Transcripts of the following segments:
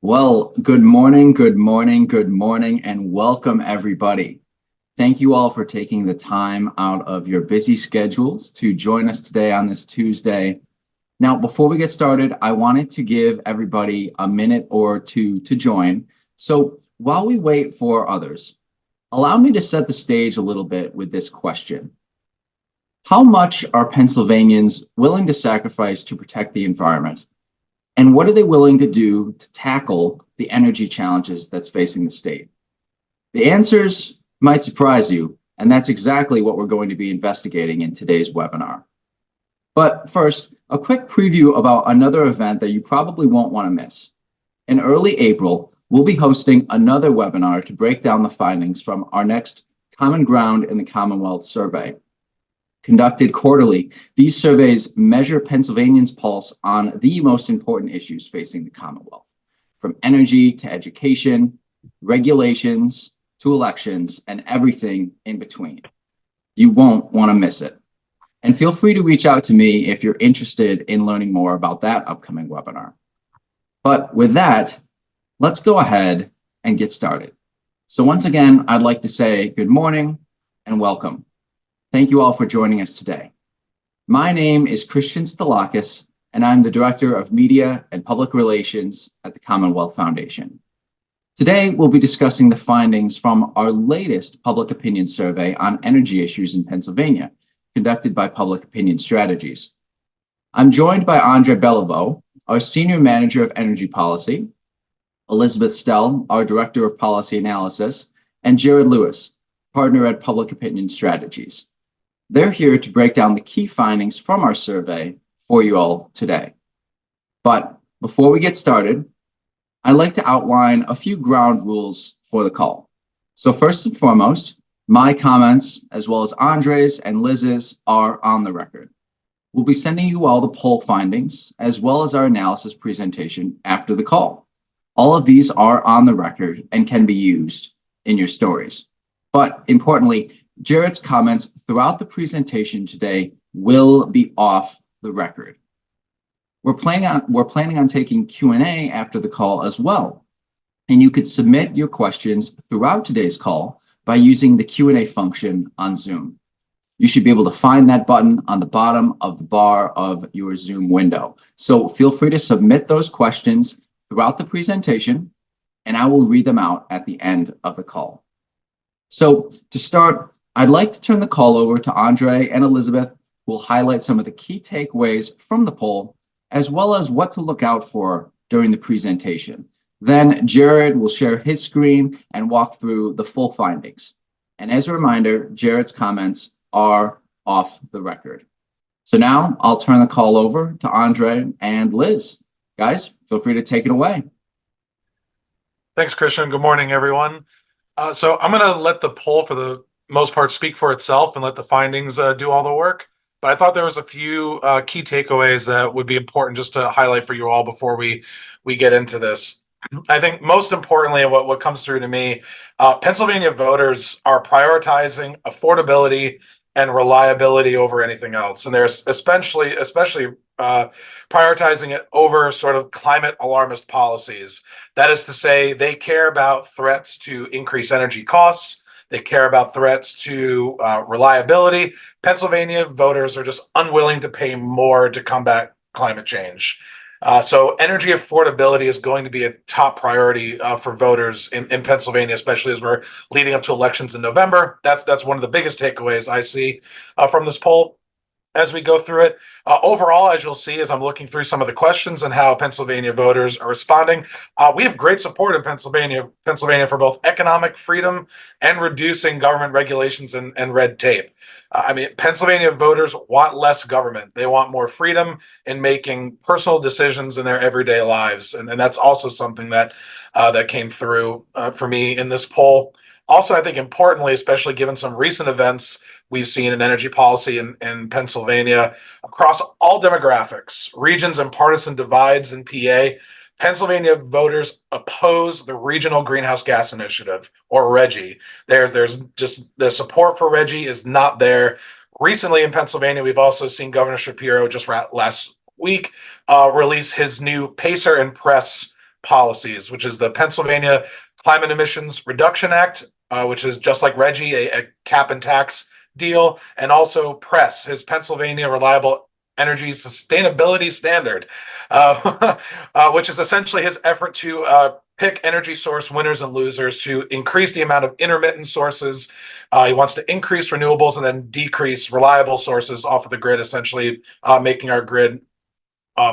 Well, good morning, good morning, and welcome everybody. Thank you all for taking the time out of your busy schedules to join us today on this Tuesday. Now, before we get started, I wanted to give everybody a minute or two to join. So while we wait for others, allow me to set the stage a little bit with this question. How much are Pennsylvanians willing to sacrifice to protect the environment? And what are they willing to do to tackle the energy challenges that's facing the state? The answers might surprise you, and that's exactly what we're going to be investigating in today's webinar. But first, a quick preview about another event that you probably won't want to miss. In early April, we'll be hosting another webinar to break down the findings from our next Common Ground in the Commonwealth survey. Conducted quarterly, these surveys measure Pennsylvanians' pulse on the most important issues facing the Commonwealth, from energy to education, regulations to elections, and everything in between. You won't want to miss it. And feel free to reach out to me if you're interested in learning more about that upcoming webinar. But with that, let's go ahead and get started. So once again, I'd like to say good morning and welcome. Thank you all for joining us today. My name is Christian Stalakis, and I'm the Director of Media and Public Relations at the Commonwealth Foundation. Today, we'll be discussing the findings from our latest public opinion survey on energy issues in Pennsylvania, conducted by Public Opinion Strategies. I'm joined by Andre Beliveau, our Senior Manager of Energy Policy, Elizabeth Stell, our Director of Policy Analysis, and Jared Lewis, Partner at Public Opinion Strategies. They're here to break down the key findings from our survey for you all today. But before we get started, I'd like to outline a few ground rules for the call. So first and foremost, my comments, as well as Andre's and Liz's, are on the record. We'll be sending you all the poll findings, as well as our analysis presentation after the call. All of these are on the record and can be used in your stories. But importantly, Jared's comments throughout the presentation today will be off the record. We're planning on taking Q&A after the call as well. And you could submit your questions throughout today's call by using the Q&A function on Zoom. You should be able to find that button on the bottom of the bar of your Zoom window. So feel free to submit those questions throughout the presentation, and I will read them out at the end of the call. So to start, I'd like to turn the call over to Andre and Elizabeth, who will highlight some of the key takeaways from the poll, as well as what to look out for during the presentation. Then Jared will share his screen and walk through the full findings. And as a reminder, Jared's comments are off the record. So now I'll turn the call over to Andre and Liz. Guys, feel free to take it away. Thanks, Christian. Good morning, everyone. So I'm going to let the poll for the most part speak for itself and let the findings do all the work. But I thought there was a few key takeaways that would be important just to highlight for you all before we get into this. I think most importantly, what comes through to me, Pennsylvania voters are prioritizing affordability and reliability over anything else. And they're especially prioritizing it over sort of climate alarmist policies. That is to say, they care about threats to increase energy costs. They care about threats to reliability. Pennsylvania voters are just unwilling to pay more to combat climate change. So energy affordability is going to be a top priority for voters in Pennsylvania, especially as we're leading up to elections in November. That's one of the biggest takeaways I see from this poll as we go through it. Overall, as you'll see, as I'm looking through some of the questions and how Pennsylvania voters are responding, we have great support in Pennsylvania for both economic freedom and reducing government regulations and red tape. Pennsylvania voters want less government. They want more freedom in making personal decisions in their everyday lives. And that's also something that came through for me in this poll. Also, I think importantly, especially given some recent events we've seen in energy policy in Pennsylvania, across all demographics, regions, and partisan divides in PA, Pennsylvania voters oppose the Regional Greenhouse Gas Initiative, or RGGI. There's just the support for RGGI is not there. Recently in Pennsylvania, we've also seen Governor Shapiro just last week release his new Pacer and Press policies, which is the Pennsylvania Climate Emissions Reduction Act, which is just like RGGI, a cap and tax deal, and also PRESS, his Pennsylvania Reliable Energy Sustainability Standard, which is essentially his effort to pick energy source winners and losers to increase the amount of intermittent sources. He wants to increase renewables and then decrease reliable sources off of the grid, essentially making our grid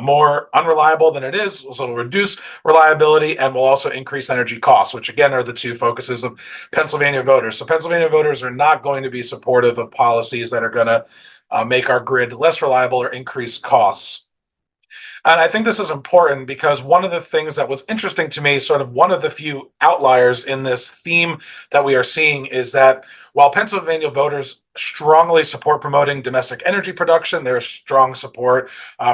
more unreliable than it is. So it'll reduce reliability and will also increase energy costs, which again are the two focuses of Pennsylvania voters. So Pennsylvania voters are not going to be supportive of policies that are going to make our grid less reliable or increase costs. And I think this is important because one of the things that was interesting to me, sort of one of the few outliers in this theme that we are seeing, is that while Pennsylvania voters strongly support promoting domestic energy production, there's strong support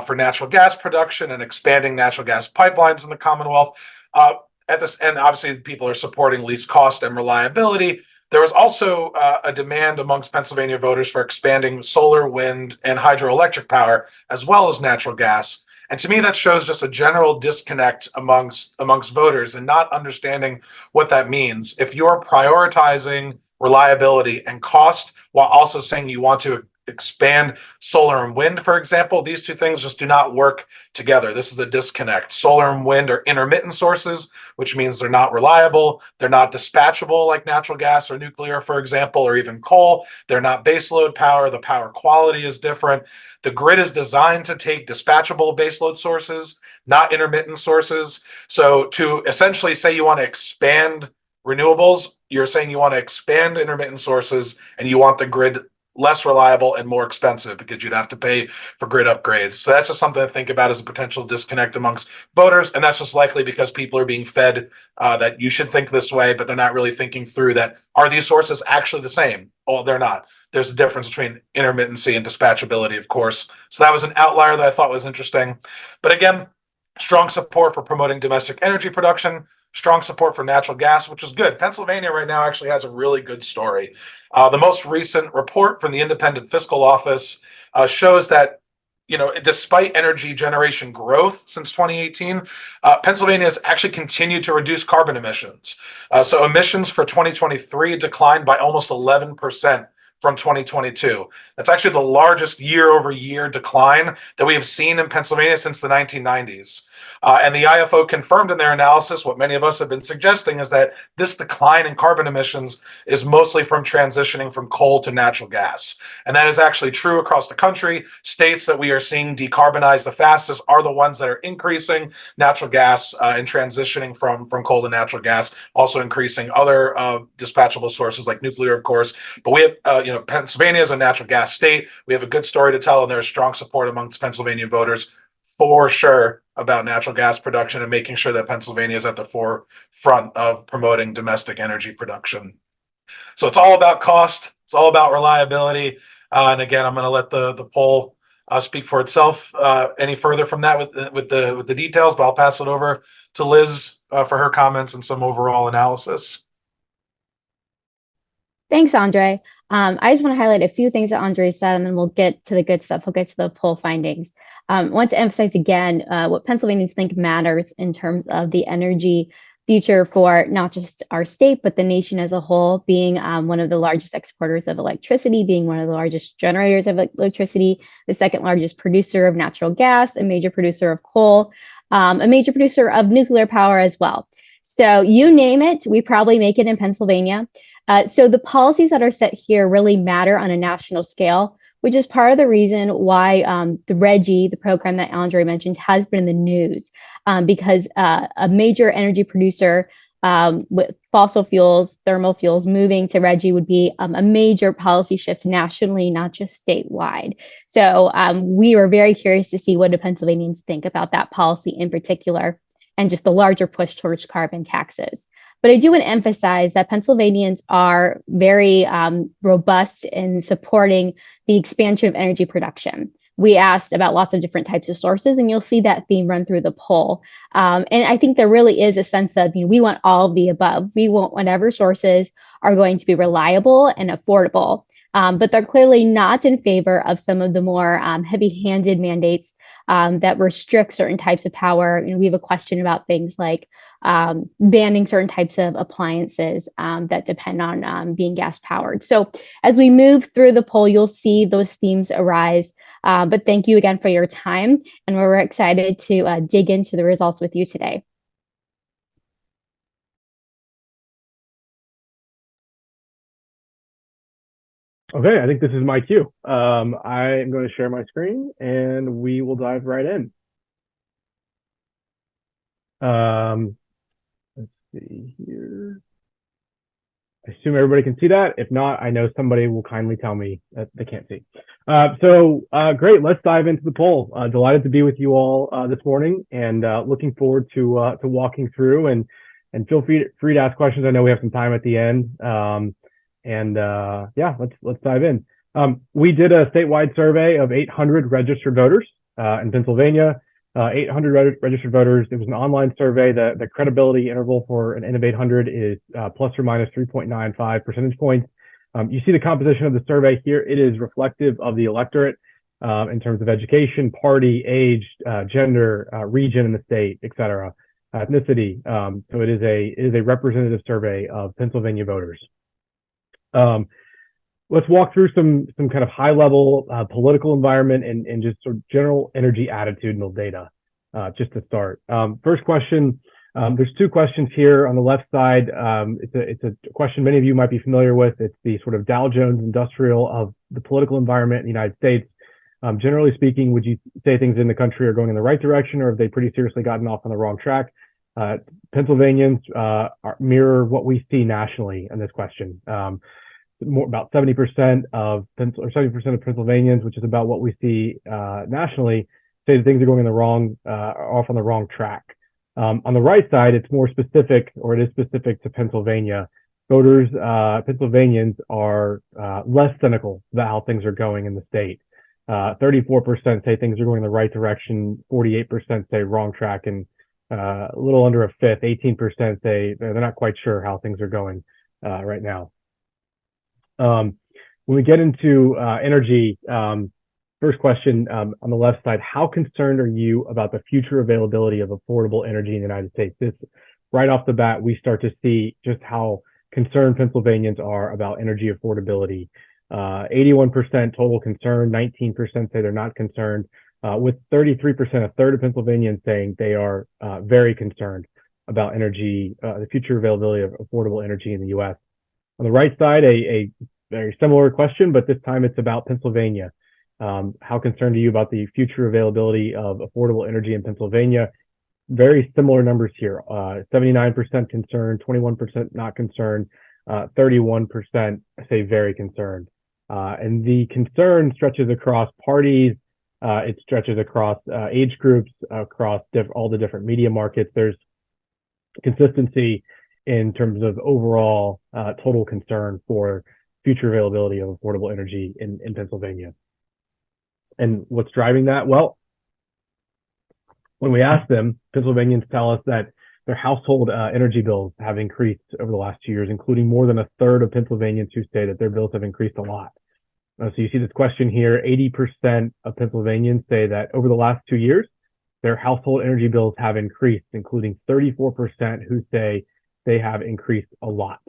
for natural gas production and expanding natural gas pipelines in the Commonwealth. At this, and obviously people are supporting least cost and reliability. There was also a demand amongst Pennsylvania voters for expanding solar, wind, and hydroelectric power, as well as natural gas. And to me, that shows just a general disconnect amongst voters and not understanding what that means. If you're prioritizing reliability and cost while also saying you want to expand solar and wind, for example, these two things just do not work together. This is a disconnect. Solar and wind are intermittent sources, which means they're not reliable. They're not dispatchable like natural gas or nuclear, for example, or even coal. They're not baseload power. The power quality is different. The grid is designed to take dispatchable baseload sources, not intermittent sources. So to essentially say you want to expand renewables, you're saying you want to expand intermittent sources and you want the grid less reliable and more expensive because you'd have to pay for grid upgrades. So that's just something to think about as a potential disconnect amongst voters. And that's just likely because people are being fed that you should think this way, but they're not really thinking through that. Are these sources actually the same? Well, they're not. There's a difference between intermittency and dispatchability, of course. So that was an outlier that I thought was interesting. But again, strong support for promoting domestic energy production, strong support for natural gas, which is good. Pennsylvania right now actually has a really good story. The most recent report from the Independent Fiscal Office shows that, despite energy generation growth since 2018, Pennsylvania has actually continued to reduce carbon emissions. So emissions for 2023 declined by almost 11% from 2022. That's actually the largest year-over-year decline that we have seen in Pennsylvania since the 1990s. And the IFO confirmed in their analysis what many of us have been suggesting, is that this decline in carbon emissions is mostly from transitioning from coal to natural gas. And that is actually true across the country. States that we are seeing decarbonize the fastest are the ones that are increasing natural gas and transitioning from coal to natural gas, also increasing other dispatchable sources like nuclear, of course. But we have, Pennsylvania is a natural gas state. We have a good story to tell, and there's strong support amongst Pennsylvania voters for sure about natural gas production and making sure that Pennsylvania is at the forefront of promoting domestic energy production. So it's all about cost. It's all about reliability. And again, I'm going to let the poll speak for itself. Any further from that with the details, but I'll pass it over to Liz for her comments and some overall analysis. Thanks, Andre. I just want to highlight a few things that Andre said, and then we'll get to the good stuff. We'll get to the poll findings. I want to emphasize again what Pennsylvanians think matters in terms of the energy future for not just our state, but the nation as a whole, being one of the largest exporters of electricity, being one of the largest generators of electricity, the second largest producer of natural gas, a major producer of coal, a major producer of nuclear power as well. So you name it, we probably make it in Pennsylvania. So the policies that are set here really matter on a national scale, which is part of the reason why the RGGI, the program that Andre mentioned, has been in the news, because a major energy producer with fossil fuels, thermal fuels, moving to RGGI would be a major policy shift nationally, not just statewide. So we were very curious to see what the Pennsylvanians think about that policy in particular, and just the larger push towards carbon taxes. But I do want to emphasize that Pennsylvanians are very robust in supporting the expansion of energy production. We asked about lots of different types of sources, and you'll see that theme run through the poll. And I think there really is a sense of, we want all of the above. We want whatever sources are going to be reliable and affordable. But they're clearly not in favor of some of the more heavy-handed mandates that restrict certain types of power. And we have a question about things like banning certain types of appliances that depend on being gas powered. So as we move through the poll, you'll see those themes arise. But thank you again for your time, and we're excited to dig into the results with you today. Okay, I think this is my cue. I am going to share my screen and we will dive right in. Let's see here. I assume everybody can see that. If not, I know somebody will kindly tell me that they can't see. Great, let's dive into the poll. Delighted to be with you all this morning, and looking forward to walking through, and feel free to ask questions. I know we have some time at the end. Yeah, let's dive in. We did a statewide survey of 800 registered voters in Pennsylvania. 800 registered voters. It was an online survey. The credibility interval for an N of 800 is plus or minus 3.95 percentage points. You see the composition of the survey here. It is reflective of the electorate in terms of education, party, age, gender, region in the state, et cetera, ethnicity. So it is a representative survey of Pennsylvania voters. Let's walk through some kind of high level political environment and just sort of general energy attitudinal data, just to start. First question, there's two questions here on the left side. It's a question many of you might be familiar with. It's the sort of Dow Jones Industrial of the political environment in the United States. Generally speaking, would you say things in the country are going in the right direction, or have they pretty seriously gotten off on the wrong track? Pennsylvanians mirror what we see nationally in this question. About 70% of Pennsylvanians, which is about what we see nationally, say that things are going in the wrong, off on the wrong track. On the right side, it's more specific, or it is specific to Pennsylvania. Voters, Pennsylvanians are less cynical about how things are going in the state. 34% say things are going in the right direction. 48% say wrong track, and a little under a fifth, 18% say they're not quite sure how things are going right now. When we get into energy, first question on the left side, how concerned are you about the future availability of affordable energy in the United States? This, right off the bat, we start to see just how concerned Pennsylvanians are about energy affordability. 81% total concern, 19% say they're not concerned, with 33%, a third of Pennsylvanians saying they are very concerned about energy, the future availability of affordable energy in the U.S. On the right side, a very similar question, but this time it's about Pennsylvania. How concerned are you about the future availability of affordable energy in Pennsylvania? Very similar numbers here. 79% concerned, 21% not concerned, 31% say very concerned. And the concern stretches across parties. It stretches across age groups, across all the different media markets. There's consistency in terms of overall total concern for future availability of affordable energy in Pennsylvania. And what's driving that? Well, when we ask them, Pennsylvanians tell us that their household energy bills have increased over the last 2 years, including more than a third of Pennsylvanians who say that their bills have increased a lot. So you see this question here, 80% of Pennsylvanians say that over the last 2 years, their household energy bills have increased, including 34% who say they have increased a lot.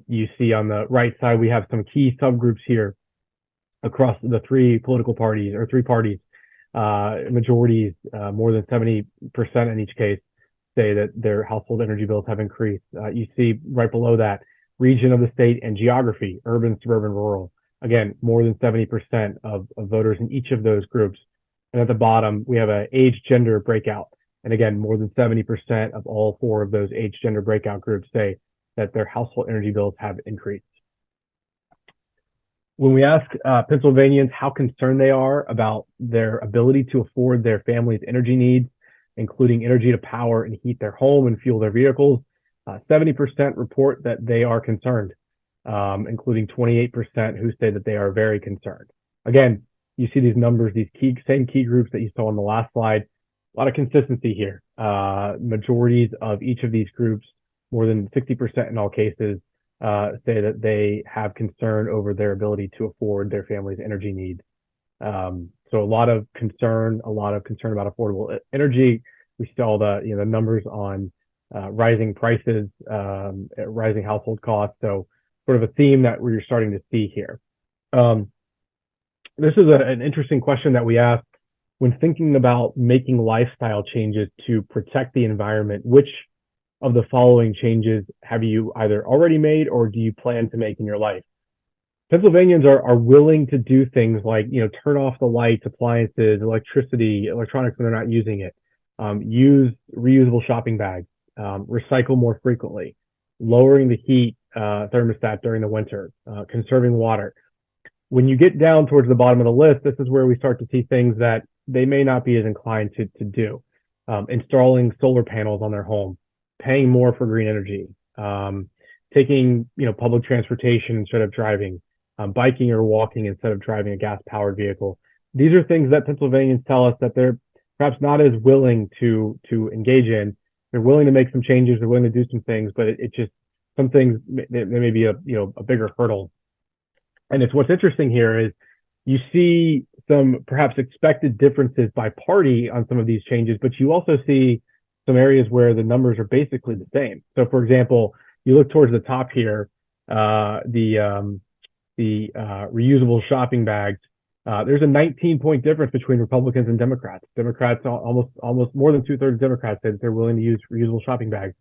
You see on the right side, we have some key subgroups here across the three political parties, or three parties. Majorities, more than 70% in each case, say that their household energy bills have increased. You see right below that, region of the state and geography, urban, suburban, rural. Again, more than 70% of voters in each of those groups. And at the bottom, we have an age gender breakout. And again, more than 70% of all four of those age gender breakout groups say that their household energy bills have increased. When we ask Pennsylvanians how concerned they are about their ability to afford their family's energy needs, including energy to power and heat their home and fuel their vehicles, 70% report that they are concerned, including 28% who say that they are very concerned. Again, you see these numbers, these same key groups that you saw on the last slide. A lot of consistency here. Majorities of each of these groups, more than 60% in all cases, say that they have concern over their ability to afford their family's energy needs. So a lot of concern about affordable energy. We saw the numbers on rising prices, rising household costs. So sort of a theme that we're starting to see here. This is an interesting question that we asked when thinking about making lifestyle changes to protect the environment. Which of the following changes have you either already made or do you plan to make in your life? Pennsylvanians are willing to do things like, turn off the lights, appliances, electricity, electronics when they're not using it, use reusable shopping bags, recycle more frequently, lowering the heat thermostat during the winter, conserving water. When you get down towards the bottom of the list, this is where we start to see things that they may not be as inclined to do. Installing solar panels on their home, paying more for green energy, taking public transportation instead of driving, biking or walking instead of driving a gas-powered vehicle. These are things that Pennsylvanians tell us that they're perhaps not as willing to engage in. They're willing to make some changes, they're willing to do some things, but it just, some things, there may be a bigger hurdle. And it's what's interesting here is you see some perhaps expected differences by party on some of these changes, but you also see some areas where the numbers are basically the same. So for example, you look towards the top here, the reusable shopping bags. There's a 19-point difference between Republicans and Democrats. Democrats, almost more than 2/3 of Democrats said they're willing to use reusable shopping bags.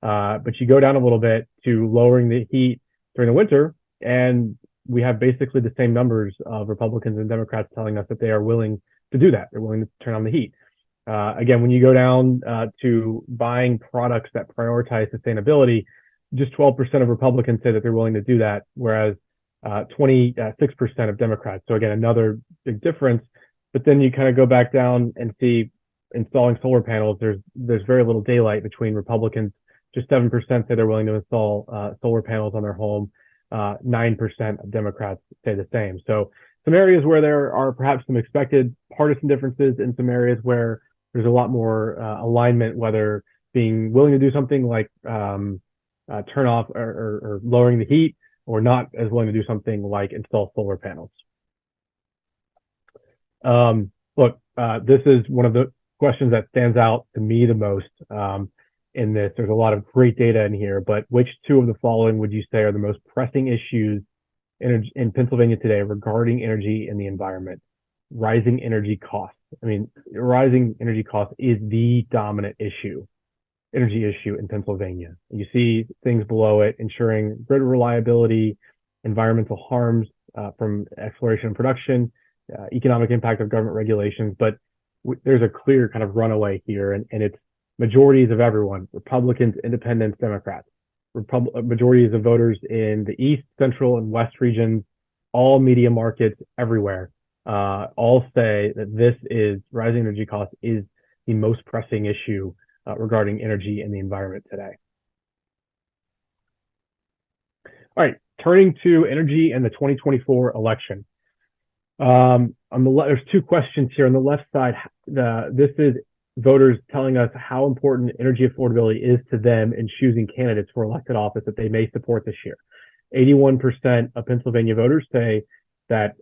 But you go down a little bit to lowering the heat during the winter, and we have basically the same numbers of Republicans and Democrats telling us that they are willing to do that. They're willing to turn on the heat. Again, when you go down to buying products that prioritize sustainability, just 12% of Republicans say that they're willing to do that, whereas 26% of Democrats. So again, another big difference. But then you kind of go back down and see installing solar panels. There's very little daylight between Republicans. Just 7% say they're willing to install solar panels on their home. 9% of Democrats say the same. So some areas where there are perhaps some expected partisan differences, and some areas where there's a lot more alignment, whether being willing to do something like turn off or lowering the heat, or not as willing to do something like install solar panels. Look, this is one of the questions that stands out to me the most in this. There's a lot of great data in here, but which two of the following would you say are the most pressing issues in Pennsylvania today regarding energy and the environment? Rising energy costs. I mean, rising energy costs is the dominant energy issue in Pennsylvania. You see things below it: ensuring grid reliability, environmental harms from exploration and production, economic impact of government regulations. But there's a clear kind of runaway here, and it's majorities of everyone: Republicans, Independents, Democrats. Majorities of voters in the East, Central, and West regions, all media markets everywhere, all say that this is rising energy costs is the most pressing issue regarding energy and the environment today. All right, turning to energy and the 2024 election. There's two questions here. On the left side, this is voters telling us how important energy affordability is to them in choosing candidates for elected office that they may support this year. 81% of Pennsylvania voters say that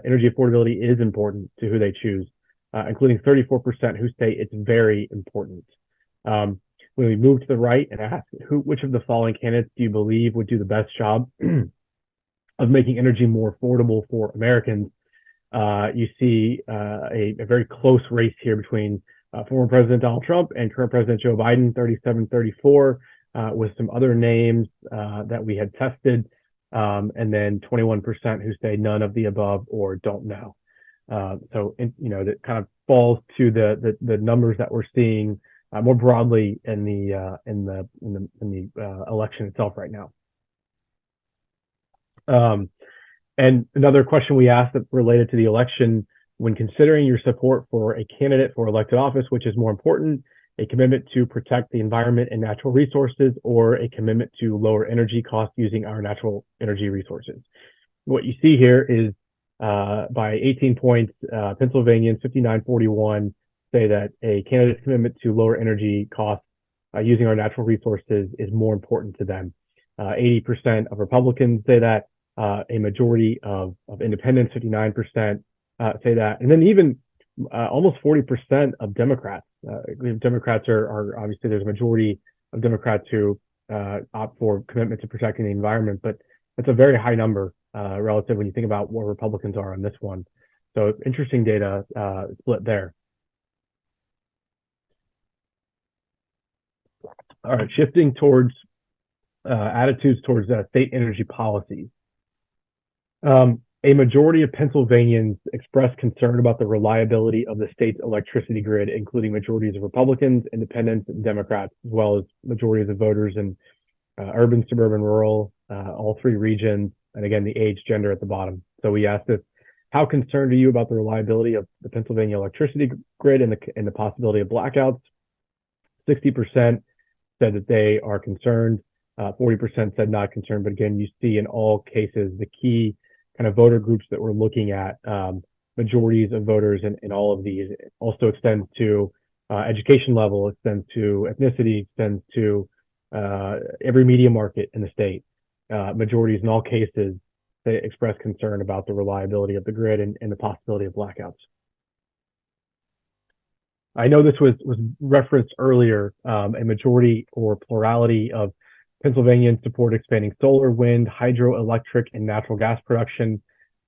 energy affordability is important to who they choose, including 34% who say it's very important. When we move to the right and ask which of the following candidates do you believe would do the best job of making energy more affordable for Americans, you see a very close race here between former President Donald Trump and current President Joe Biden, 37-34, with some other names that we had tested, and then 21% who say none of the above or don't know. That kind of falls to the numbers that we're seeing more broadly in the election itself right now. And another question we asked that related to the election: when considering your support for a candidate for elected office, which is more important, a commitment to protect the environment and natural resources, or a commitment to lower energy costs using our natural energy resources? What you see here is by 18 points, Pennsylvanians 59-41 say that a candidate's commitment to lower energy costs using our natural resources is more important to them. 80% of Republicans say that. A majority of independents, 59%, say that. And then even almost 40% of Democrats. Democrats are obviously, there's a majority of Democrats who opt for commitment to protecting the environment, but it's a very high number relative when you think about where Republicans are on this one. So interesting data split there. All right, shifting towards attitudes towards state energy policies. A majority of Pennsylvanians expressed concern about the reliability of the state's electricity grid, including majorities of Republicans, independents, and Democrats, as well as majorities of voters in urban, suburban, rural, all three regions, and again, the age, gender at the bottom. So we asked this, how concerned are you about the reliability of the Pennsylvania electricity grid and the possibility of blackouts? 60% said that they are concerned. 40% said not concerned. But again, you see in all cases, the key kind of voter groups that we're looking at, majorities of voters in all of these. It also extends to education level, extends to ethnicity, extends to every media market in the state. Majorities in all cases, they express concern about the reliability of the grid and the possibility of blackouts. I know this was referenced earlier. A majority or plurality of Pennsylvanians support expanding solar, wind, hydroelectric, and natural gas production.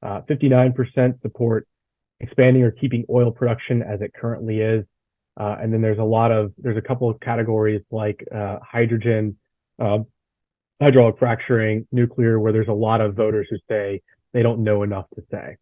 59% support expanding or keeping oil production as it currently is. And then there's a couple of categories like hydrogen, hydraulic fracturing, nuclear, where there's a lot of voters who say they don't know enough to say.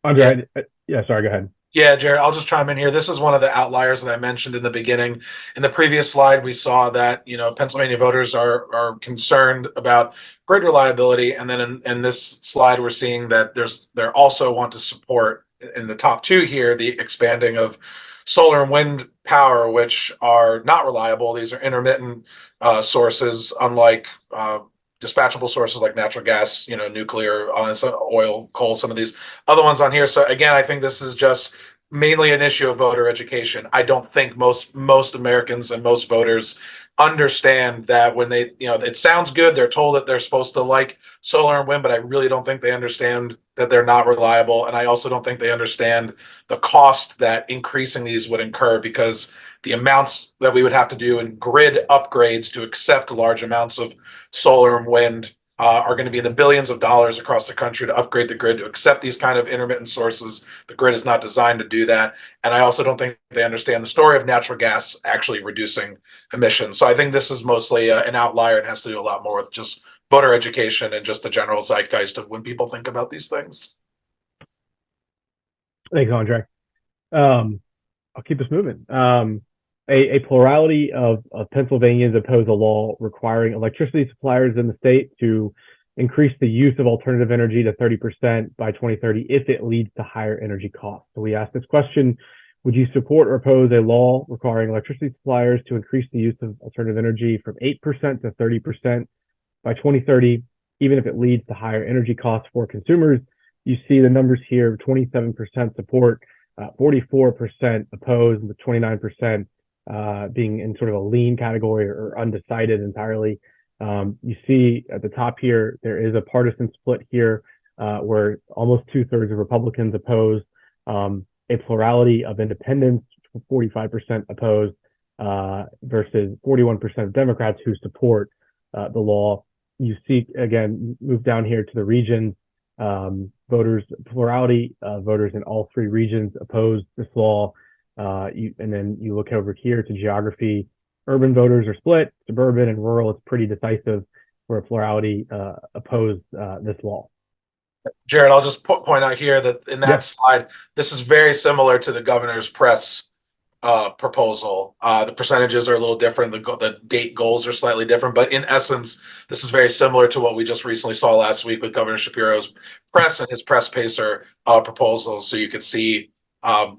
Andre, yeah, sorry, go ahead. Yeah, Jared, I'll just chime in here. This is one of the outliers that I mentioned in the beginning. In the previous slide, we saw that, Pennsylvania voters are concerned about grid reliability. And then in this slide, we're seeing that they also want to support, in the top two here, the expanding of solar and wind power, which are not reliable. These are intermittent sources, unlike dispatchable sources like natural gas, nuclear, oil, coal, some of these other ones on here. So again, I think this is just mainly an issue of voter education. I don't think most Americans and most voters understand that when they, it sounds good. They're told that they're supposed to like solar and wind, but I really don't think they understand that they're not reliable. And I also don't think they understand the cost that increasing these would incur, because the amounts that we would have to do in grid upgrades to accept large amounts of solar and wind are going to be in the billions of dollars across the country to upgrade the grid to accept these kind of intermittent sources. The grid is not designed to do that. And I also don't think they understand the story of natural gas actually reducing emissions. So I think this is mostly an outlier and has to do a lot more with just voter education and just the general zeitgeist of when people think about these things. Thanks, Andre. I'll keep this moving. A plurality of Pennsylvanians oppose a law requiring electricity suppliers in the state to increase the use of alternative energy to 30% by 2030 if it leads to higher energy costs. So we asked this question, would you support or oppose a law requiring electricity suppliers to increase the use of alternative energy from 8% to 30% by 2030, even if it leads to higher energy costs for consumers? You see the numbers here, 27% support, 44% opposed, and the 29% being in sort of a lean category or undecided entirely. You see at the top here, there is a partisan split here where almost 2/3 of Republicans oppose, a plurality of independents, 45% opposed, versus 41% of Democrats who support the law. You see, again, move down here to the regions, plurality of voters in all three regions oppose this law. And then you look over here to geography. Urban voters are split, suburban and rural, it's pretty decisive where a plurality oppose this law. Jared, I'll just point out here that in that slide, this is very similar to the governor's press proposal. The percentages are a little different. The date goals are slightly different, but in essence, this is very similar to what we just recently saw last week with Governor Shapiro's press and his press pacer proposals. So you could see,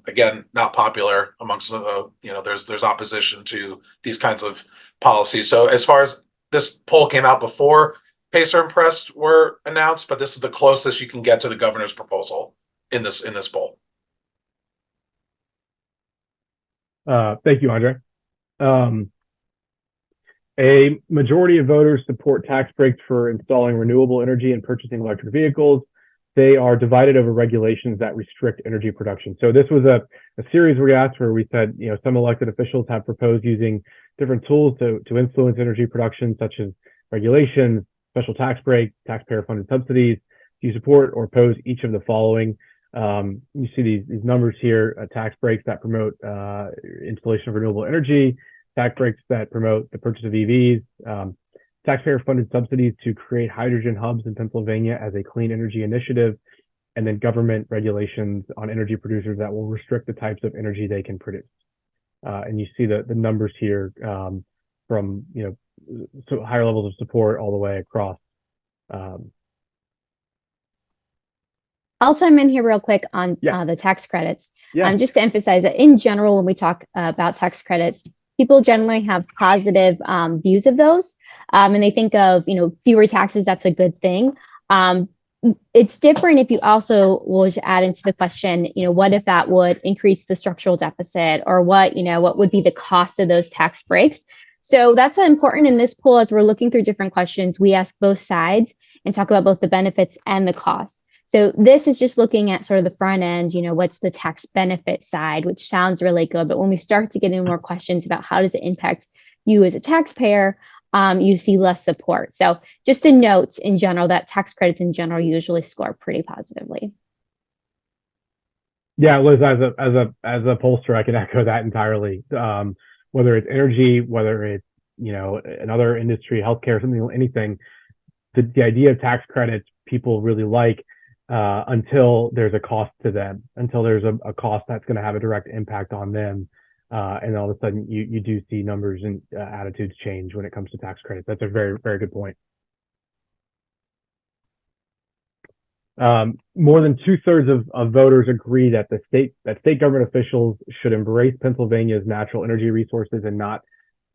again, not popular amongst there's opposition to these kinds of policies. So as far as this poll came out before pacer and press were announced, but this is the closest you can get to the governor's proposal in this poll. Thank you, Andre. A majority of voters support tax breaks for installing renewable energy and purchasing electric vehicles. They are divided over regulations that restrict energy production. So this was a series we asked where we said, some elected officials have proposed using different tools to influence energy production, such as regulations, special tax breaks, taxpayer-funded subsidies. Do you support or oppose each of the following? You see these numbers here, tax breaks that promote installation of renewable energy, tax breaks that promote the purchase of EVs, taxpayer-funded subsidies to create hydrogen hubs in Pennsylvania as a clean energy initiative, and then government regulations on energy producers that will restrict the types of energy they can produce. And you see the numbers here from so higher levels of support all the way across. I'll chime in here real quick on the tax credits. Just to emphasize that in general, when we talk about tax credits, people generally have positive views of those, and they think of fewer taxes. That's a good thing. It's different if you also will add into the question, what if that would increase the structural deficit, or what would be the cost of those tax breaks? So that's important in this poll. As we're looking through different questions, we ask both sides and talk about both the benefits and the costs. So this is just looking at sort of the front end, what's the tax benefit side, which sounds really good. But when we start to get into more questions about how does it impact you as a taxpayer, you see less support. So just a note in general that tax credits in general usually score pretty positively. Yeah, Liz, as a pollster, I can echo that entirely. Whether it's energy, whether it's another industry, healthcare, anything, the idea of tax credits people really like. Until there's a cost to them, until there's a cost that's going to have a direct impact on them. And all of a sudden you do see numbers and attitudes change when it comes to tax credits. That's a very, very good point. More than 2/3 of voters agree that state government officials should embrace Pennsylvania's natural energy resources and not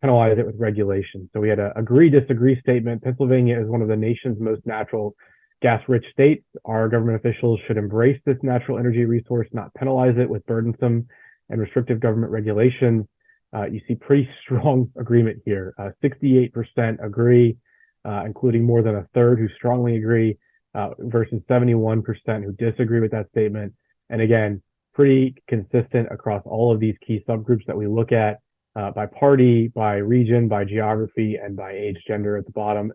penalize it with regulation. So we had a agree, disagree statement. Pennsylvania is one of the nation's most natural gas-rich states. Our government officials should embrace this natural energy resource, not penalize it with burdensome and restrictive government regulations. You see pretty strong agreement here. 68% agree, including more than a third who strongly agree, versus 71% who disagree with that statement. And again, pretty consistent across all of these key subgroups that we look at, by party, by region, by geography, and by age, gender at the bottom.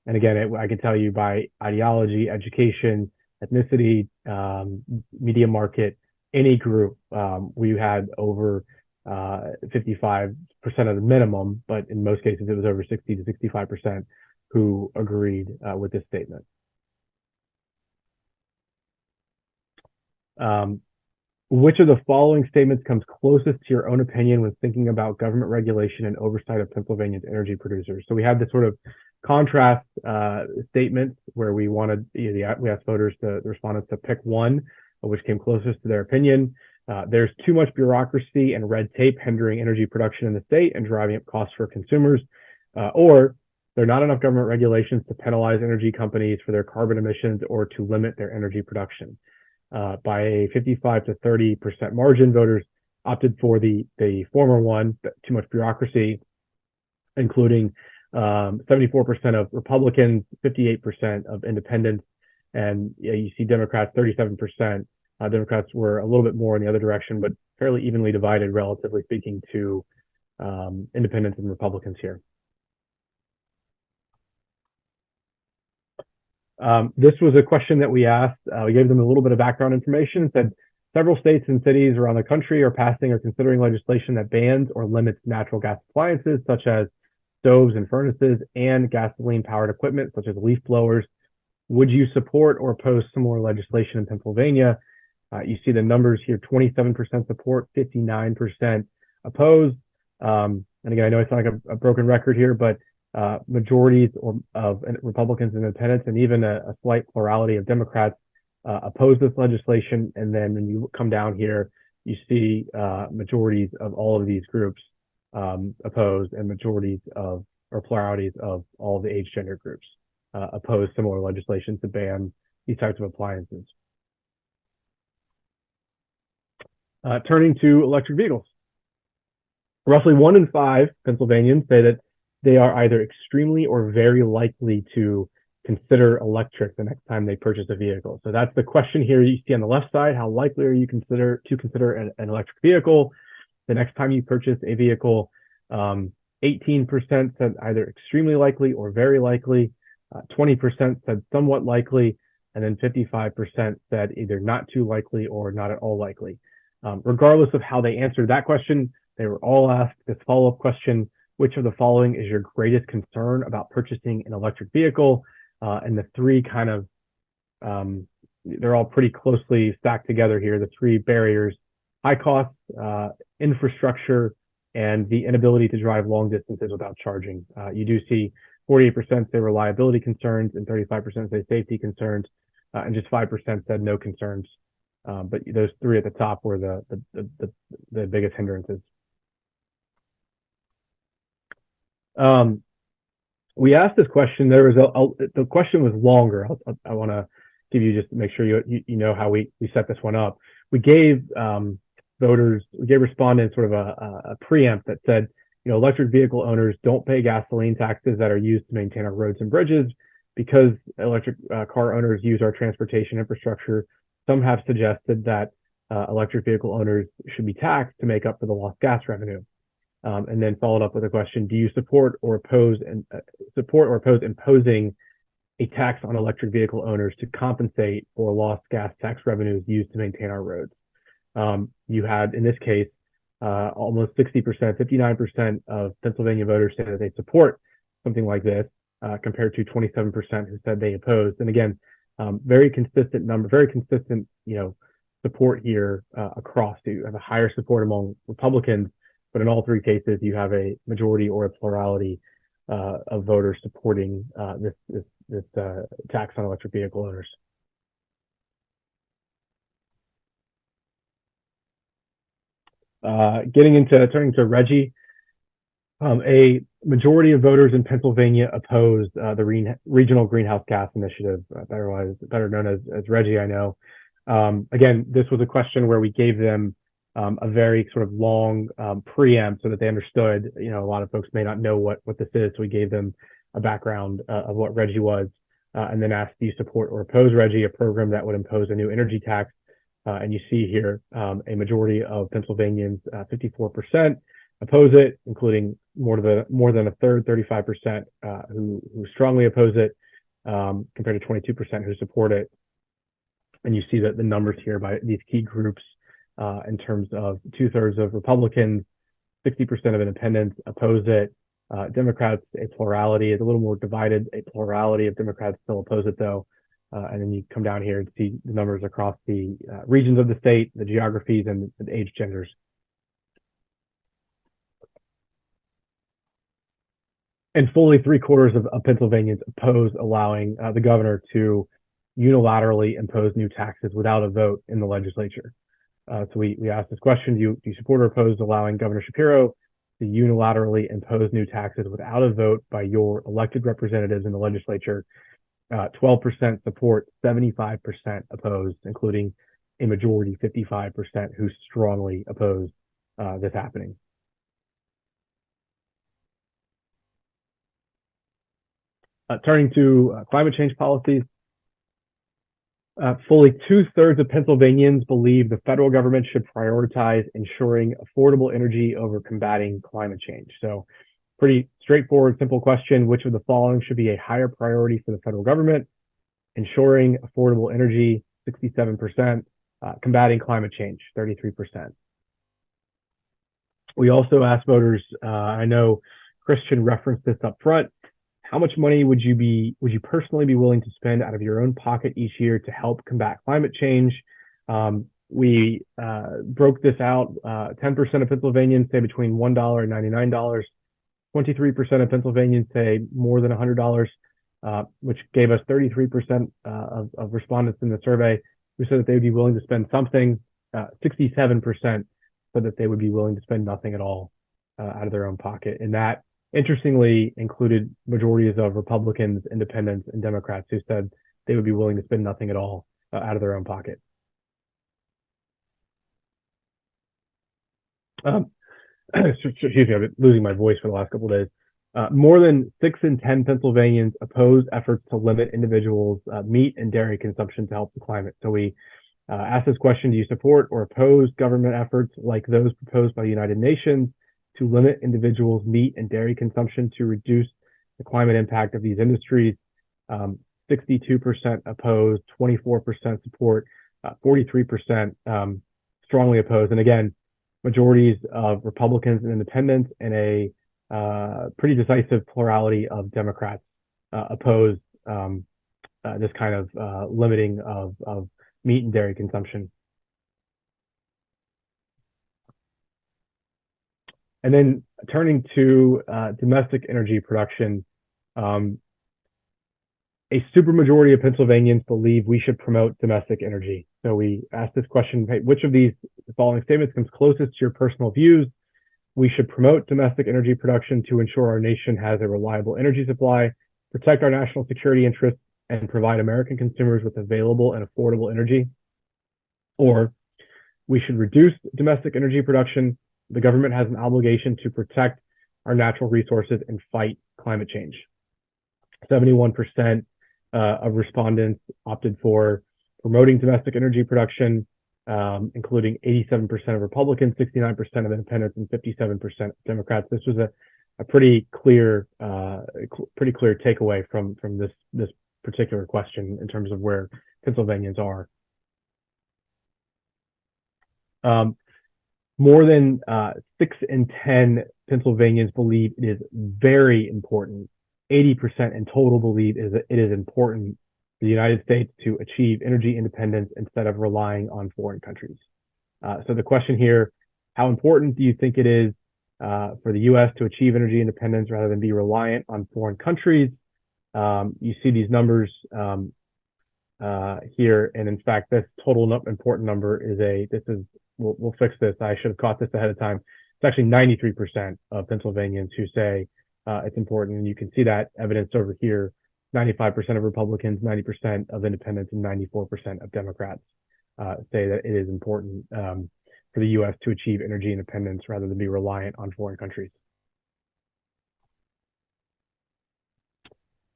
And again, I can tell you by ideology, education, ethnicity, media market, any group, we had over 55% of the minimum, but in most cases it was over 60 to 65% who agreed with this statement. Which of the following statements comes closest to your own opinion when thinking about government regulation and oversight of Pennsylvania's energy producers? So we had this sort of contrast statement where we wanted, we asked voters, the respondents, to pick one, which came closest to their opinion. There's too much bureaucracy and red tape hindering energy production in the state and driving up costs for consumers. Or there are not enough government regulations to penalize energy companies for their carbon emissions or to limit their energy production. By a 55 to 30% margin, voters opted for the former one, too much bureaucracy, including 74% of Republicans, 58% of independents, and you see Democrats 37%. Democrats were a little bit more in the other direction, but fairly evenly divided, relatively speaking, to independents and Republicans here. This was a question that we asked. We gave them a little bit of background information and said several states and cities around the country are passing or considering legislation that bans or limits natural gas appliances such as stoves and furnaces and gasoline-powered equipment such as leaf blowers. Would you support or oppose similar legislation in Pennsylvania? You see the numbers here: 27% support, 59% oppose. And again, I know I sound like a broken record here, but majorities of Republicans and independents, and even a slight plurality of Democrats oppose this legislation. And then when you come down here, you see majorities of all of these groups oppose, and majorities of, or pluralities of, all of the age gender groups oppose similar legislation to ban these types of appliances. Turning to electric vehicles. Roughly 1 in 5 Pennsylvanians say that they are either extremely or very likely to consider electric the next time they purchase a vehicle. So that's the question here you see on the left side. How likely are you to consider an electric vehicle the next time you purchase a vehicle? 18% said either extremely likely or very likely. 20% said somewhat likely, and then 55% said either not too likely or not at all likely. Regardless of how they answered that question, they were all asked this follow-up question: which of the following is your greatest concern about purchasing an electric vehicle? And the three kind of, they're all pretty closely stacked together here. The three barriers: high costs, infrastructure, and the inability to drive long distances without charging. You do see 48% say reliability concerns and 35% say safety concerns, and just 5% said no concerns. But those three at the top were the biggest hindrances. We asked this question. The question was longer. I want to give you, just to make sure you know how we set this one up. We gave respondents sort of a preempt that said, electric vehicle owners don't pay gasoline taxes that are used to maintain our roads and bridges because electric car owners use our transportation infrastructure. Some have suggested that electric vehicle owners should be taxed to make up for the lost gas revenue. And then followed up with a question: do you support or oppose imposing a tax on electric vehicle owners to compensate for lost gas tax revenues used to maintain our roads? You had, in this case, almost 60%, 59% of Pennsylvania voters say that they support something like this, compared to 27% who said they opposed. And again, very consistent number, very consistent, support here across. You have a higher support among Republicans, but in all three cases, you have a majority or a plurality of voters supporting this tax on electric vehicle owners. Turning to RGGI, a majority of voters in Pennsylvania opposed the Regional Greenhouse Gas Initiative, better known as RGGI. I know. Again, this was a question where we gave them a very sort of long preempt so that they understood. A lot of folks may not know what this is, so we gave them a background of what RGGI was, and then asked, do you support or oppose RGGI, a program that would impose a new energy tax? And you see here a majority of Pennsylvanians, 54%, oppose it, including more than a third, 35%, who strongly oppose it, compared to 22% who support it. And you see that the numbers here by these key groups, in terms of 2/3 of Republicans, 60% of independents oppose it. Democrats, a plurality, is a little more divided. A plurality of Democrats still oppose it, though. And then you come down here and see the numbers across the regions of the state, the geographies, and the age genders. And fully 3/4 of Pennsylvanians oppose allowing the governor to unilaterally impose new taxes without a vote in the legislature. So we asked this question: do you support or oppose allowing Governor Shapiro to unilaterally impose new taxes without a vote by your elected representatives in the legislature? 12% support, 75% opposed, including a majority, 55%, who strongly oppose this happening. Turning to climate change policies, fully 2/3 of Pennsylvanians believe the federal government should prioritize ensuring affordable energy over combating climate change. So pretty straightforward, simple question: which of the following should be a higher priority for the federal government? Ensuring affordable energy, 67%, combating climate change, 33%. We also asked voters, I know Christian referenced this up front, how much money would you personally be willing to spend out of your own pocket each year to help combat climate change? We broke this out. 10% of Pennsylvanians say between $1 and $99. 23% of Pennsylvanians say more than $100, which gave us 33% of respondents in the survey who said that they would be willing to spend something. 67% said that they would be willing to spend nothing at all out of their own pocket. And that, interestingly, included majorities of Republicans, Independents, and Democrats who said they would be willing to spend nothing at all out of their own pocket. Excuse me, I've been losing my voice for the last couple of days. More than 6 in 10 Pennsylvanians oppose efforts to limit individuals' meat and dairy consumption to help the climate. So we asked this question: do you support or oppose government efforts like those proposed by the United Nations to limit individuals' meat and dairy consumption to reduce the climate impact of these industries? 62% opposed, 24% support, 43% strongly opposed. And again, majorities of Republicans and independents and a pretty decisive plurality of Democrats oppose this kind of limiting of meat and dairy consumption. And then turning to domestic energy production, a supermajority of Pennsylvanians believe we should promote domestic energy. So we asked this question: hey, which of these following statements comes closest to your personal views? We should promote domestic energy production to ensure our nation has a reliable energy supply, protect our national security interests, and provide American consumers with available and affordable energy. Or we should reduce domestic energy production. The government has an obligation to protect our natural resources and fight climate change. 71% of respondents opted for promoting domestic energy production, including 87% of Republicans, 69% of independents, and 57% of Democrats. This was a pretty clear takeaway from this particular question in terms of where Pennsylvanians are. More than 6 in 10 Pennsylvanians believe it is very important. 80% in total believe it is important for the United States to achieve energy independence instead of relying on foreign countries. So the question here: how important do you think it is for the U.S. to achieve energy independence rather than be reliant on foreign countries? You see these numbers here, and in fact, this total important number is we'll fix this. I should have caught this ahead of time. It's actually 93% of Pennsylvanians who say it's important, and you can see that evidence over here. 95% of Republicans, 90% of independents, and 94% of Democrats say that it is important for the U.S. to achieve energy independence rather than be reliant on foreign countries.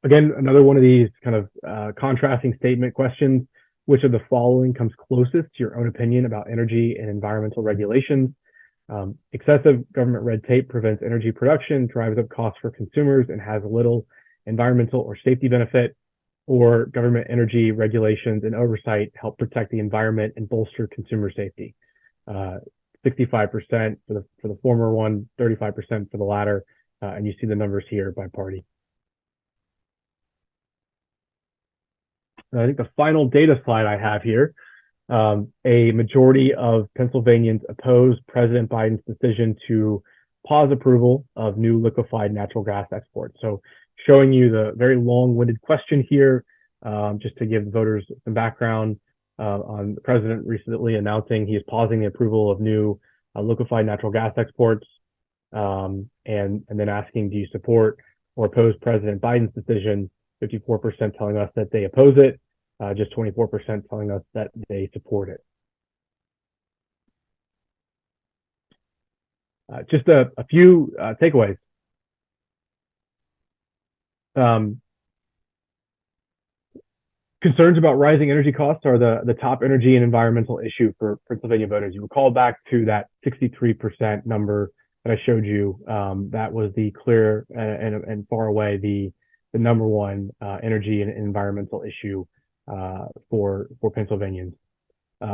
Again, another one of these kind of contrasting statement questions: which of the following comes closest to your own opinion about energy and environmental regulations? Excessive government red tape prevents energy production, drives up costs for consumers, and has little environmental or safety benefit. Or government energy regulations and oversight help protect the environment and bolster consumer safety. 65% for the former one, 35% for the latter, and you see the numbers here by party. I think the final data slide I have here, a majority of Pennsylvanians oppose President Biden's decision to pause approval of new liquefied natural gas exports. So showing you the very long-winded question here, just to give voters some background on the president recently announcing he is pausing the approval of new liquefied natural gas exports, and then asking, do you support or oppose President Biden's decision? 54% telling us that they oppose it, just 24% telling us that they support it. Just a few takeaways. Concerns about rising energy costs are the top energy and environmental issue for Pennsylvania voters. You recall back to that 63% number that I showed you. That was the clear and far away the number one energy and environmental issue for Pennsylvanians.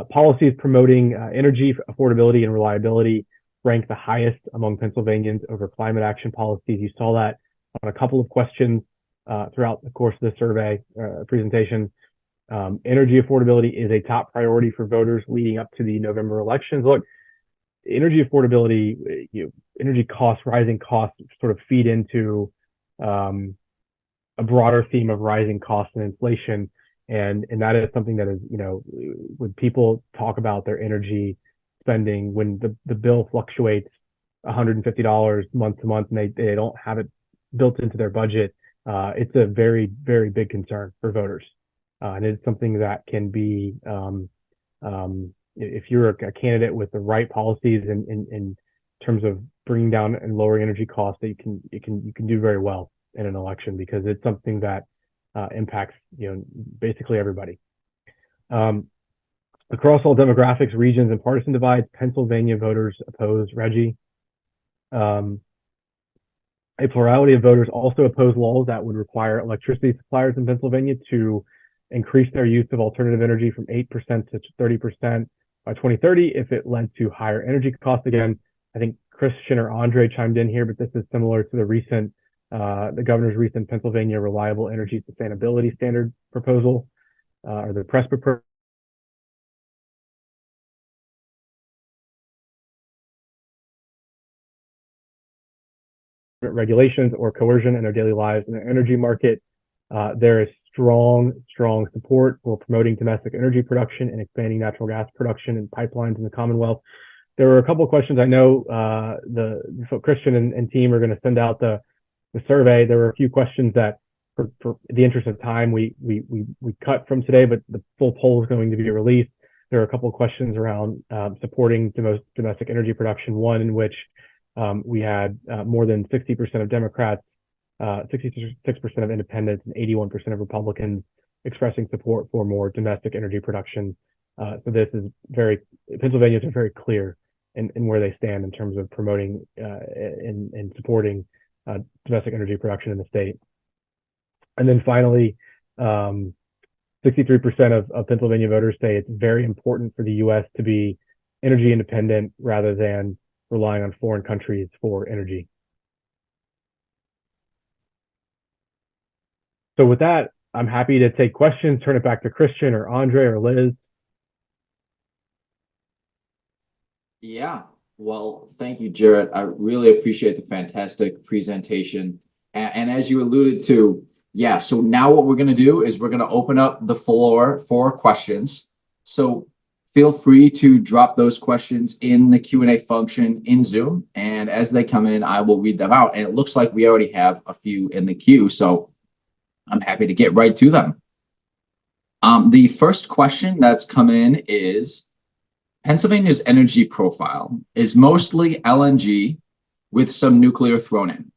Policies promoting energy affordability and reliability rank the highest among Pennsylvanians over climate action policies. You saw that on a couple of questions throughout the course of the survey presentation. Energy affordability is a top priority for voters leading up to the November elections. Look, energy affordability, energy costs, rising costs sort of feed into a broader theme of rising costs and inflation. And that is something that is, when people talk about their energy spending, when the bill fluctuates $150 month to month and they don't have it built into their budget, it's a very, very big concern for voters. And it's something that can be, if you're a candidate with the right policies in terms of bringing down and lowering energy costs that you can do very well in an election, because it's something that impacts basically everybody. Across all demographics, regions, and partisan divides, Pennsylvania voters oppose RGGI. A plurality of voters also oppose laws that would require electricity suppliers in Pennsylvania to increase their use of alternative energy from 8% to 30% by 2030 if it led to higher energy costs. Again, I think Christian or Andre chimed in here, but this is similar to the governor's recent Pennsylvania Reliable Energy Sustainability Standard proposal, or the PRESS proposal. Regulations or coercion in our daily lives in the energy market. There is strong support for promoting domestic energy production and expanding natural gas production and pipelines in the Commonwealth. There were a couple of questions. I know so Christian and team are going to send out the survey. There were a few questions that, for the interest of time, we cut from today, but the full poll is going to be released. There are a couple of questions around supporting domestic energy production. One in which we had more than 60% of Democrats, 66% of independents, and 81% of Republicans expressing support for more domestic energy production. So this is Pennsylvanians are very clear in where they stand in terms of promoting and supporting domestic energy production in the state. And then finally, 63% of Pennsylvania voters say it's very important for the U.S. to be energy independent rather than relying on foreign countries for energy. So with that, I'm happy to take questions, turn it back to Christian or Andre or Liz. Yeah, well, thank you, Jarrett. I really appreciate the fantastic presentation. And as you alluded to, yeah, so now what we're going to do is we're going to open up the floor for questions. So feel free to drop those questions in the Q&A function in Zoom. And as they come in, I will read them out. And it looks like we already have a few in the queue, so I'm happy to get right to them. The first question that's come in is, Pennsylvania's energy profile is mostly LNG with some nuclear thrown in.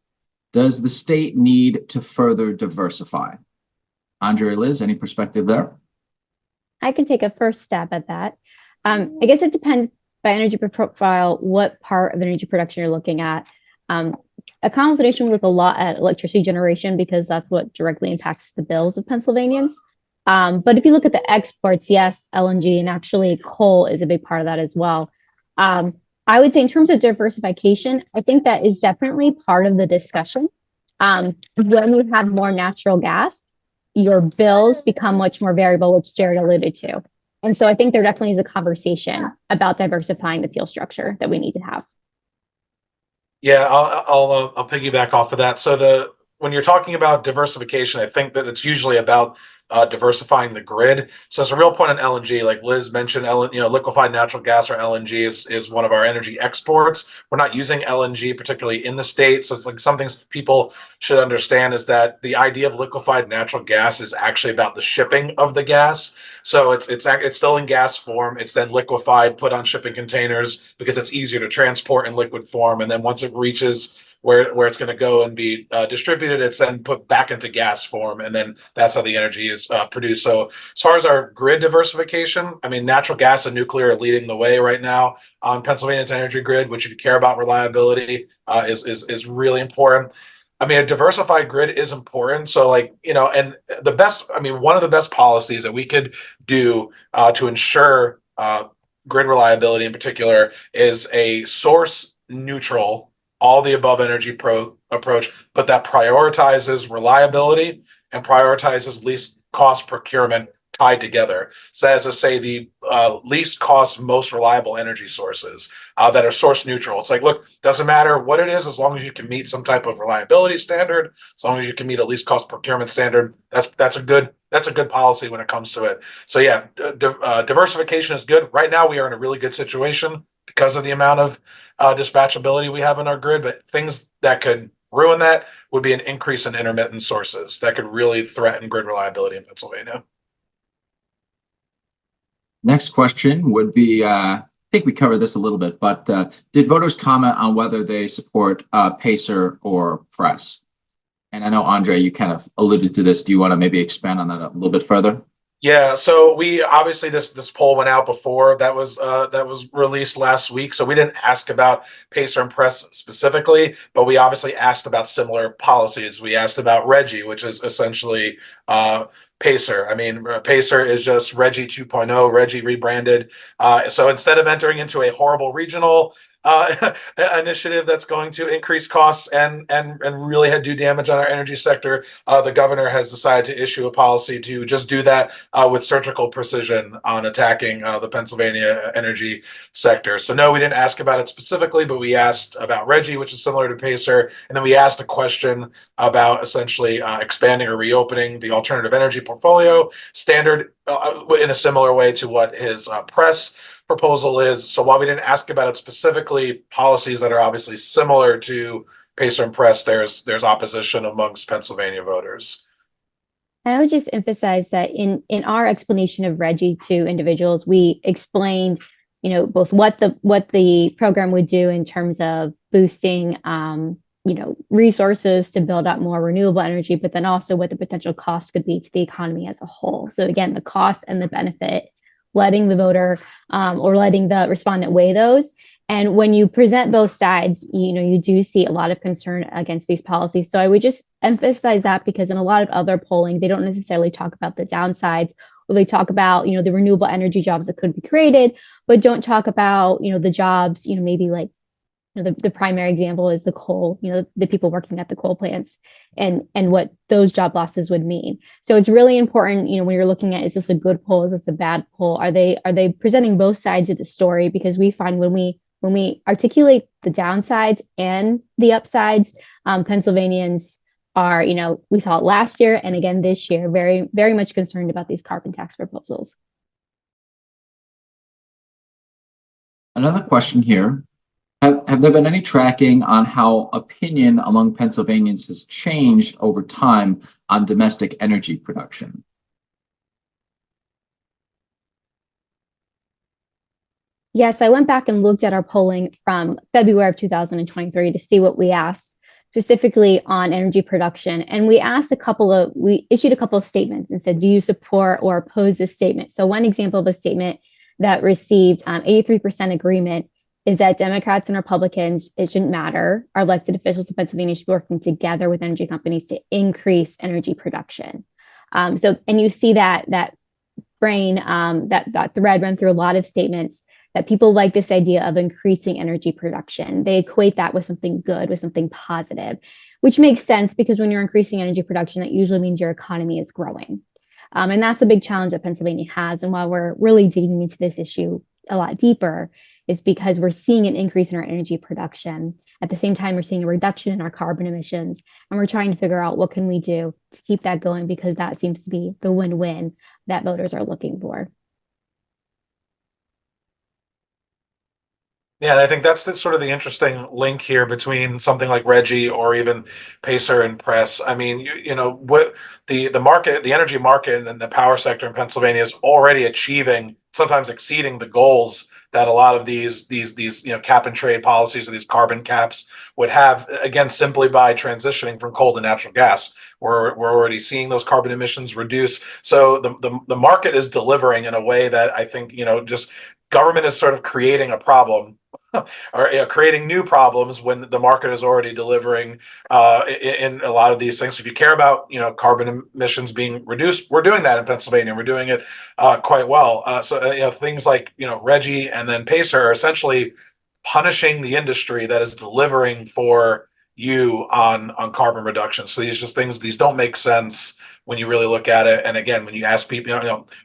Does the state need to further diversify? Andre or Liz, any perspective there? I can take a first stab at that. I guess it depends by energy profile, what part of energy production you're looking at. A common foundation we look a lot at electricity generation because that's what directly impacts the bills of Pennsylvanians. But if you look at the exports, yes, LNG and actually coal is a big part of that as well. I would say in terms of diversification, I think that is definitely part of the discussion. When you have more natural gas, your bills become much more variable, which Jared alluded to. And so I think there definitely is a conversation about diversifying the fuel structure that we need to have. Yeah, I'll piggyback off of that. So when you're talking about diversification, I think that it's usually about diversifying the grid. So it's a real point on LNG, like Liz mentioned, liquefied natural gas, or LNG is one of our energy exports. We're not using LNG particularly in the state. So it's like some things people should understand is that the idea of liquefied natural gas is actually about the shipping of the gas. So it's still in gas form. It's then liquefied, put on shipping containers because it's easier to transport in liquid form. And then once it reaches where it's going to go and be distributed, it's then put back into gas form, and then that's how the energy is produced. So as far as our grid diversification, I mean, natural gas and nuclear are leading the way right now on Pennsylvania's energy grid, which, if you care about reliability, is really important. I mean, a diversified grid is important. So, and one of the best policies that we could do to ensure grid reliability in particular is a source neutral, all the above energy approach, but that prioritizes reliability and prioritizes least cost procurement tied together. So as I say, the least cost, most reliable energy sources that are source neutral. It's like, look, doesn't matter what it is, as long as you can meet some type of reliability standard, as long as you can meet a least cost procurement standard, that's a good policy when it comes to it. So yeah, diversification is good. Right now, we are in a really good situation because of the amount of dispatchability we have in our grid, but things that could ruin that would be an increase in intermittent sources that could really threaten grid reliability in Pennsylvania. Next question would be, think we covered this a little bit, but did voters comment on whether they support PACER or PRESS? And I know, Andre, you kind of alluded to this. Do you want to maybe expand on that a little bit further? Yeah, so we obviously this poll went out before that was released last week. So we didn't ask about PACER and PRESS specifically, but we obviously asked about similar policies. We asked about RGGI, which is essentially PACER. I mean, PACER is just RGGI 2.0, RGGI rebranded. So instead of entering into a horrible regional initiative that's going to increase costs and really do damage on our energy sector, the governor has decided to issue a policy to just do that with surgical precision on attacking the Pennsylvania energy sector. So no, we didn't ask about it specifically, but we asked about RGGI, which is similar to PACER, and then we asked a question about essentially expanding or reopening the alternative energy portfolio standard in a similar way to what his PRESS proposal is. So while we didn't ask about it specifically, policies that are obviously similar to PACER and PRESS, there's opposition amongst Pennsylvania voters. I would just emphasize that in our explanation of RGGI to individuals, we explained, both what the program would do in terms of boosting, resources to build up more renewable energy, but then also what the potential cost could be to the economy as a whole. So again, the cost and the benefit, letting the voter or letting the respondent weigh those. And when you present both sides, you do see a lot of concern against these policies. So I would just emphasize that, because in a lot of other polling, they don't necessarily talk about the downsides, or they talk about, the renewable energy jobs that could be created, but don't talk about, the jobs, maybe like, the primary example is the coal, the people working at the coal plants and what those job losses would mean. So it's really important, when you're looking at, is this a good poll? Is this a bad poll? Are they presenting both sides of the story? Because we find when we articulate the downsides and the upsides, Pennsylvanians are, we saw it last year and again this year, very, very much concerned about these carbon tax proposals. Another question here. Have there been any tracking on how opinion among Pennsylvanians has changed over time on domestic energy production? Yes, I went back and looked at our polling from February of 2023 to see what we asked specifically on energy production. And we issued a couple of statements and said, do you support or oppose this statement? So one example of a statement that received 83% agreement is that Democrats and Republicans, it shouldn't matter. Our elected officials in Pennsylvania should be working together with energy companies to increase energy production. And you see that thread run through a lot of statements that people like this idea of increasing energy production. They equate that with something good, with something positive, which makes sense because when you're increasing energy production, that usually means your economy is growing. And that's a big challenge that Pennsylvania has. And while we're really digging into this issue a lot deeper, is because we're seeing an increase in our energy production. At the same time, we're seeing a reduction in our carbon emissions, and we're trying to figure out what can we do to keep that going, because that seems to be the win-win that voters are looking for. Yeah, and I think that's sort of the interesting link here between something like RGGI or even PACER and PRESS. I mean, what the market, the energy market and the power sector in Pennsylvania is already achieving, sometimes exceeding the goals that a lot of these cap and trade policies or these carbon caps would have, again, simply by transitioning from coal to natural gas. We're already seeing those carbon emissions reduce. So the market is delivering in a way that I think, just government is sort of creating a problem or creating new problems when the market is already delivering in a lot of these things. If you care about carbon emissions being reduced, we're doing that in Pennsylvania. We're doing it quite well. So things like RGGI and then PACER are essentially punishing the industry that is delivering for you on carbon reduction. So these don't make sense when you really look at it. And again, when you ask people,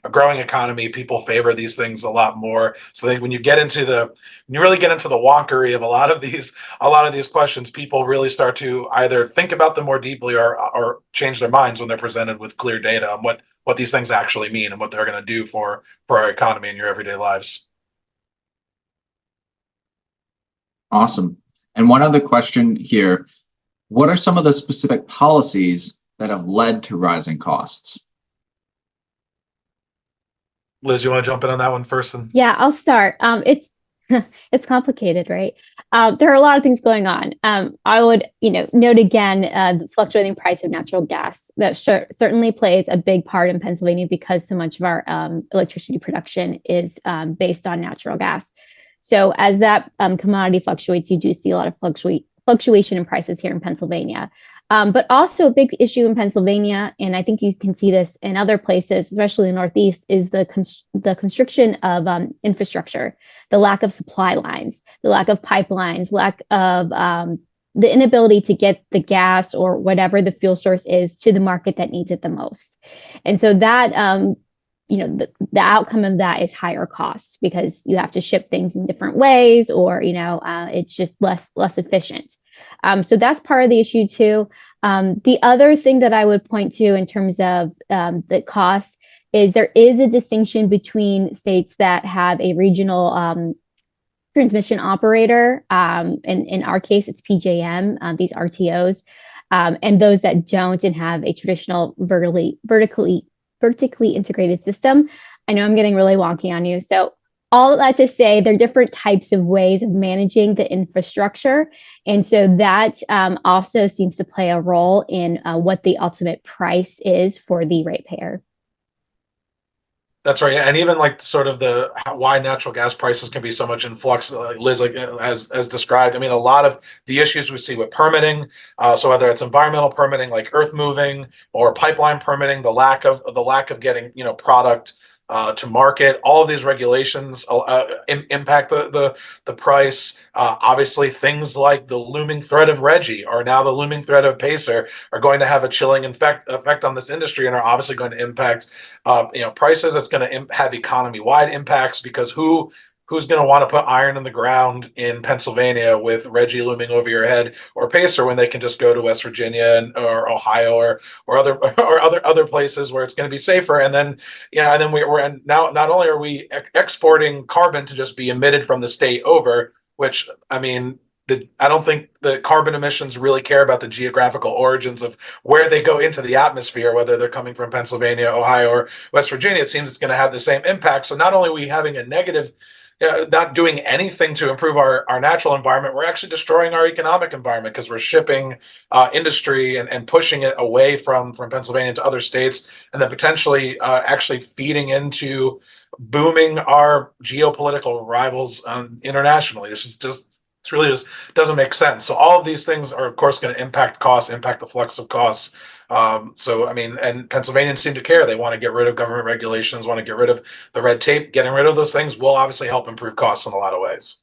a growing economy, people favor these things a lot more. So when you really get into the wonkery of a lot of these questions, people really start to either think about them more deeply or change their minds when they're presented with clear data on what these things actually mean and what they're going to do for our economy and your everyday lives. Awesome. And one other question here. What are some of the specific policies that have led to rising costs? Liz, you want to jump in on that one first? Yeah, I'll start. It's complicated, right? There are a lot of things going on. I would, note again the fluctuating price of natural gas that certainly plays a big part in Pennsylvania because so much of our electricity production is based on natural gas. So as that commodity fluctuates, you do see a lot of fluctuation in prices here in Pennsylvania. But also a big issue in Pennsylvania, and I think you can see this in other places, especially in the Northeast, is the constriction of infrastructure, the lack of supply lines, the lack of pipelines, lack of the inability to get the gas or whatever the fuel source is to the market that needs it the most. And so that the outcome of that is higher costs because you have to ship things in different ways, or it's just less efficient. So that's part of the issue too. The other thing that I would point to in terms of the costs is there is a distinction between states that have a regional transmission operator. In our case, it's PJM, these RTOs, and those that don't and have a traditional vertically integrated system. I know I'm getting really wonky on you. So all of that to say, there are different types of ways of managing the infrastructure. And so that also seems to play a role in what the ultimate price is for the ratepayer. That's right. And even like sort of why natural gas prices can be so much in flux, Liz, like as described. I mean, a lot of the issues we see with permitting, so whether it's environmental permitting like earth moving or pipeline permitting, the lack of getting, product to market, all of these regulations impact the price. Obviously, things like the looming threat of RGGI or now the looming threat of PACER are going to have a chilling effect on this industry and are obviously going to impact prices. It's going to have economy-wide impacts because who's going to want to put iron in the ground in Pennsylvania with RGGI looming over your head or PACER when they can just go to West Virginia or Ohio or other places where it's going to be safer. And then we're now not only are we exporting carbon to just be emitted from the state over, which I mean. I don't think the carbon emissions really care about the geographical origins of where they go into the atmosphere, whether they're coming from Pennsylvania, Ohio, or West Virginia. It seems it's going to have the same impact. So not only are we having a negative, not doing anything to improve our natural environment, we're actually destroying our economic environment because we're shipping industry and pushing it away from Pennsylvania to other states, and then potentially actually feeding into booming our geopolitical rivals internationally. This really just doesn't make sense. So all of these things are, of course, going to impact costs, impact the flux of costs. So, I mean, and Pennsylvanians seem to care. They want to get rid of government regulations, want to get rid of the red tape. Getting rid of those things will obviously help improve costs in a lot of ways.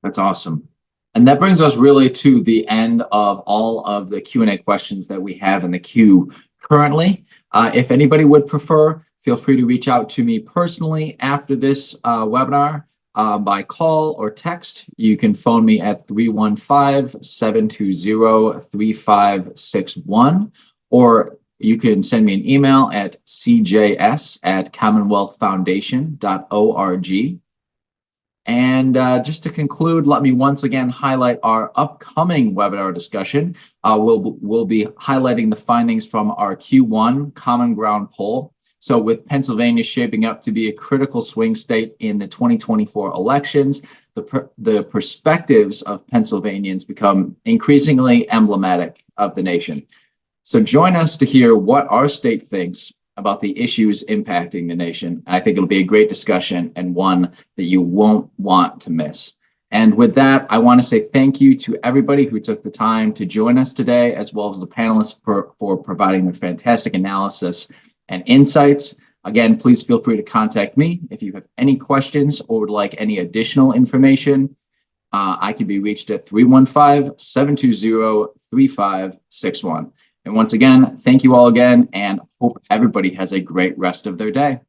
That's awesome. And that brings us really to the end of all of the Q&A questions that we have in the queue currently. If anybody would prefer, feel free to reach out to me personally after this webinar. By call or text. You can phone me at 315-720-3561, or you can send me an email at cjs@commonwealthfoundation.org. And just to conclude, let me once again highlight our upcoming webinar discussion. We'll be highlighting the findings from our Q1 Common Ground poll. So with Pennsylvania shaping up to be a critical swing state in the 2024 elections, the perspectives of Pennsylvanians become increasingly emblematic of the nation. So join us to hear what our state thinks about the issues impacting the nation. I think it'll be a great discussion and one that you won't want to miss. And with that, I want to say thank you to everybody who took the time to join us today, as well as the panelists for providing their fantastic analysis and insights. Again, please feel free to contact me if you have any questions or would like any additional information. I can be reached at 315-720-3561. And once again, thank you all again, and hope everybody has a great rest of their day.